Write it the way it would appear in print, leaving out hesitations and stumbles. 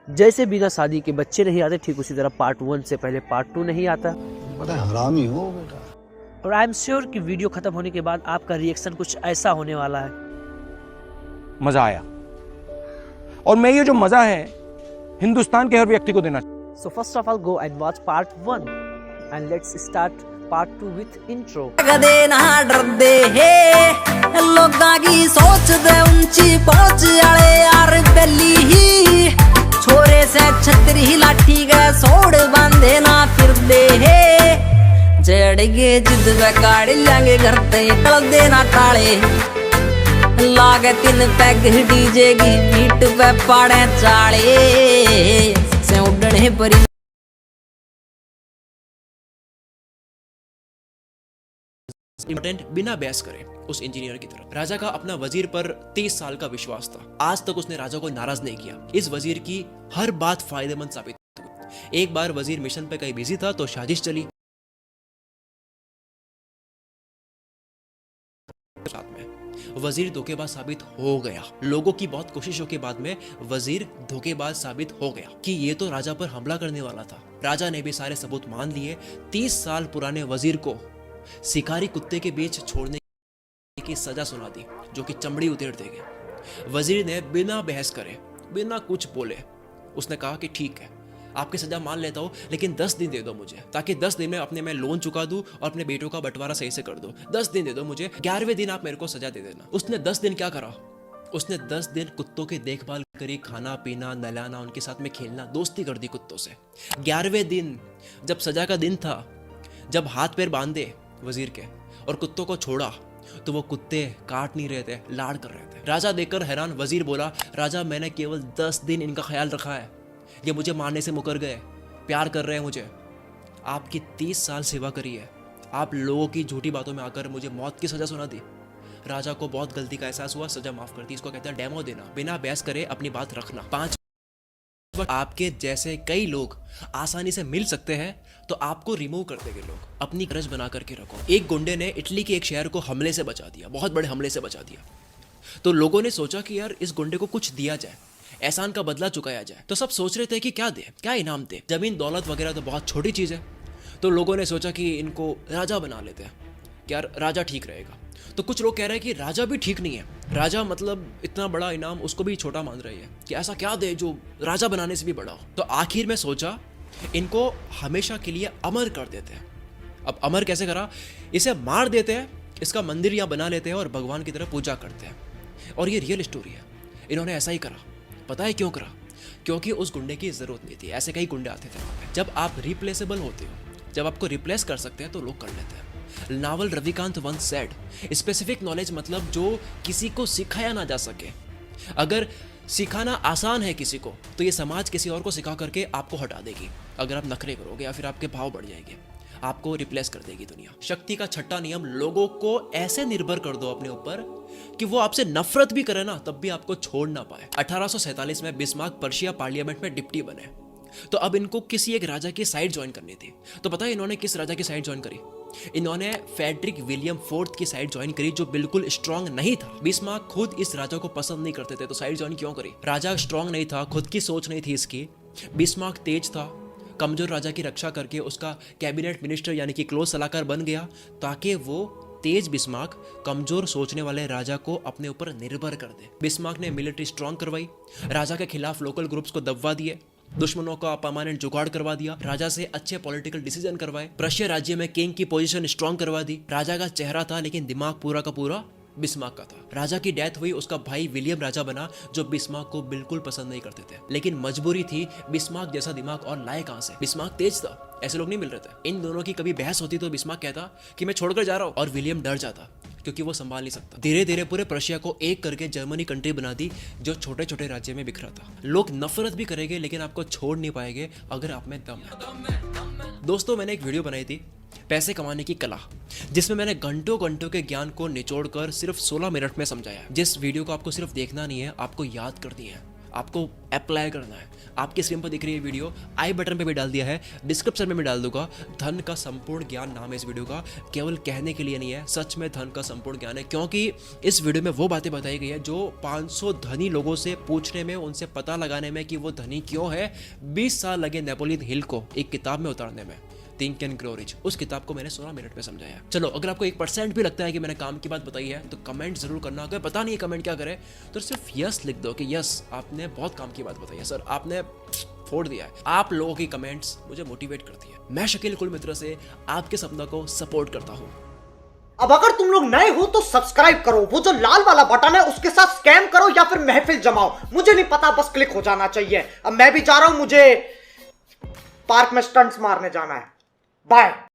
जैसे बिना शादी के बच्चे नहीं आते, ठीक उसी तरह पार्ट 1 से पहले पार्ट 2 नहीं आता। बड़ा हरामी हो बेटा। और आई एम श्योर कि वीडियो खत्म होने के बाद आपका रिएक्शन कुछ ऐसा होने वाला है। मजा आया, और मैं ये जो मजा है हिंदुस्तान के हर व्यक्ति को देना। So first of all, go and watch part 1 and let's start part 2 with intro. कदे ना डरदे हे लोगां की सोच दे ऊंची पहुंच आले यार बेली ही छोरे से छतरी लाठी गए सोड़ बांधे ना फिर दे हे जड़गे जिद वे काढ़ लेंगे घर ते टल दे ना टाले लागे 3 पैग डीजे की बीट पे पाड़े चाले से उड़ने परी इंपॉर्टेंट बिना बहस करे उस इंजीनियर की तरफ। राजा का अपना वजीर पर 30 साल का विश्वास था। आज तक उसने राजा को नाराज नहीं किया। इस वजीर की हर बात फायदेमंद साबित हुई। एक बार वजीर मिशन पे कहीं बिजी था तो साजिश चली साथ में। वजीर धोखेबाज साबित हो गया। लोगों की बहुत कोशिशों के बाद में वजीर धोखेबाज साबित हो गया कि ये तो राजा पर हमला करने वाला था। राजा ने भी सारे सबूत मान लिए। 30 साल पुराने वजीर को शिकारी कुत्ते के बीच छोड़ने की सजा सुना दी, जो कि चमड़ी उतेर देगी। वजीर ने बिना बहस करे, बिना कुछ बोले, उसने कहा कि ठीक है, आपकी सजा मान लेता हूं, लेकिन 10 दिन दे दो मुझे, ताकि 10 दिन में अपने मैं लोन चुका दूं और अपने बेटों का बंटवारा सही से कर दूं। 10 दिन दे दो मुझे, 11वें दिन आप मेरे को सजा दे देना। उसने 10 दिन क्या करा? उसने 10 दिन कुत्तों की देखभाल करी, खाना पीना, नहलाना, उनके साथ में खेलना, दोस्ती कर दी कुत्तों से। 11वें दिन जब सजा का दिन था, जब हाथ पैर बांधे वजीर के और कुत्तों को छोड़ा, तो वो कुत्ते काट नहीं रहे थे, लाड़ कर रहे थे। राजा देखकर हैरान। वजीर बोला, राजा मैंने केवल 10 दिन इनका ख्याल रखा है, ये मुझे मारने से मुकर गए, प्यार कर रहे हैं मुझे। आपकी 30 साल सेवा करी है, आप लोगों की झूठी बातों में आकर मुझे मौत की सजा सुना दी। राजा को बहुत गलती का एहसास हुआ, सजा माफ कर दी। इसको कहते हैं डेमो देना, बिना बहस करे अपनी बात रखना। 5 आपके जैसे कई लोग आसानी से मिल सकते हैं, तो आपको रिमूव कर देंगे लोग। अपनी गरज बना करके रखो। एक गुंडे ने इटली के एक शहर को हमले से बचा दिया, बहुत बड़े हमले से बचा दिया। तो लोगों ने सोचा कि यार इस गुंडे को कुछ दिया जाए, एहसान का बदला चुकाया जाए। तो सब सोच रहे थे कि क्या दे, क्या इनाम दे। जमीन दौलत वगैरह तो बहुत छोटी चीज़ है। तो लोगों ने सोचा कि इनको राजा बना लेते हैं, कि यार राजा ठीक रहेगा। तो कुछ लोग कह रहे हैं कि राजा भी ठीक नहीं है, राजा मतलब इतना बड़ा इनाम उसको भी छोटा मान रही है, कि ऐसा क्या दे जो राजा बनाने से भी बड़ा हो। तो आखिर में सोचा इनको हमेशा के लिए अमर कर देते हैं। अब अमर कैसे करा? इसे मार देते हैं, इसका मंदिर यहाँ बना लेते हैं और भगवान की तरह पूजा करते हैं। और ये रियल स्टोरी है, इन्होंने ऐसा ही करा। पता है क्यों करा? क्योंकि उस गुंडे की जरूरत नहीं थी। ऐसे कई गुंडे आते थे वहाँ पे। जब आप रिप्लेसेबल होते हो, जब आपको रिप्लेस कर सकते हैं, तो लोग कर लेते हैं। Naval Ravikant once said, specific knowledge मतलब जो किसी को सिखाया ना जा सके। अगर सिखाना आसान है किसी को, तो ये समाज किसी और को सिखा करके आपको हटा देगी। अगर आप नखरे करोगे या फिर आपके भाव बढ़ जाएंगे, आपको रिप्लेस कर देगी दुनिया। शक्ति का छठा नियम, लोगों को ऐसे निर्भर कर दो अपने ऊपर कि वो आपसे नफरत भी करे ना, तब भी आपको छोड़ ना पाए। 1847 में बिस्मार्क पर्शिया पार्लियामेंट में डिप्टी बने। तो अब इनको किसी एक राजा की साइड ज्वाइन करनी थी। तो पता है इन्होंने किस राजा की साइड ज्वाइन करी? इन्होंने फ्रेडरिक विलियम फोर्थ की साइड ज्वाइन करी, जो बिल्कुल स्ट्रांग नहीं था। बिस्मार्क खुद इस राजा को पसंद नहीं करते थे, तो साइड ज्वाइन क्यों करी? राजा स्ट्रांग नहीं था, खुद की सोच नहीं थी इसकी। बिस्मार्क तेज था, कमजोर राजा की रक्षा करके उसका कैबिनेट मिनिस्टर यानी कि क्लोज सलाहकार बन गया, ताकि वो तेज बिस्मार्क कमजोर सोचने वाले राजा को अपने ऊपर निर्भर कर दे। बिस्मार्क ने मिलिट्री स्ट्रांग करवाई, राजा के खिलाफ लोकल ग्रुप्स को दबवा दिए, दुश्मनों का परमानेंट जुगाड़ करवा दिया, राजा से अच्छे पॉलिटिकल डिसीजन करवाए, प्रशिया राज्य में किंग की पोजीशन स्ट्रांग करवा दी। राजा का चेहरा था, लेकिन दिमाग पूरा का पूरा बिस्मार्क का था। राजा की डेथ हुई, उसका भाई विलियम राजा बना, जो बिस्मार्क को बिल्कुल पसंद नहीं करते थे। लेकिन मजबूरी थी, बिस्मार्क जैसा दिमाग और लाए कहां से? बिस्मार्क तेज था, ऐसे लोग नहीं मिल रहे थे। इन दोनों की कभी बहस होती तो बिस्मार्क कहता कि मैं छोड़कर जा रहा हूं, और विलियम डर जाता क्योंकि वो संभाल नहीं सकता। धीरे धीरे पूरे प्रशिया को एक करके जर्मनी कंट्री बना दी, जो छोटे छोटे राज्य में बिखरा था। लोग नफरत भी करेंगे, लेकिन आपको छोड़ नहीं पाएंगे अगर आप में दम है। दोस्तों, मैंने एक वीडियो बनाई थी पैसे कमाने की कला, जिसमें मैंने घंटों घंटों के ज्ञान को निचोड़कर सिर्फ 16 मिनट में समझाया। जिस वीडियो को आपको सिर्फ देखना नहीं है, आपको याद करनी है। आपको अप्लाई करना है। आपके स्क्रीन पर दिख रही है वीडियो, आई बटन पे भी डाल दिया है, डिस्क्रिप्शन में भी डाल दूंगा। धन का संपूर्ण ज्ञान नाम है इस वीडियो का, केवल कहने के लिए नहीं है, सच में धन का संपूर्ण ज्ञान है। क्योंकि इस वीडियो में वो बातें बताई गई है जो 500 धनी लोगों से पूछने में, उनसे पता लगाने में कि वो धनी क्यों है, 20 साल लगे नेपोलियन हिल को एक किताब में उतारने में। थिंक एंड ग्रो रिच, उस किताब को मैंने 16 मिनट में समझाया। चलो, अगर आपको 1% भी लगता है कि मैंने काम की बात बताई है तो कमेंट जरूर करना। अगर पता नहीं है कमेंट क्या करे तो सिर्फ यस लिख दो कि यस आपने बहुत काम की बात बताई है सर, आपने फोड़ दिया है। आप लोगों की कमेंट्स मुझे मोटिवेट करती है। मैं शकील कुल मित्र से आपके सपनों को सपोर्ट करता हूँ। अब अगर तुम लोग नए हो तो सब्सक्राइब करो, वो जो लाल वाला बटन है उसके साथ स्कैम करो या फिर महफिल जमाओ, मुझे नहीं पता, बस क्लिक हो जाना चाहिए। अब मैं भी जा रहा हूं, मुझे पार्क में स्टंट्स मारने जाना है। बाय।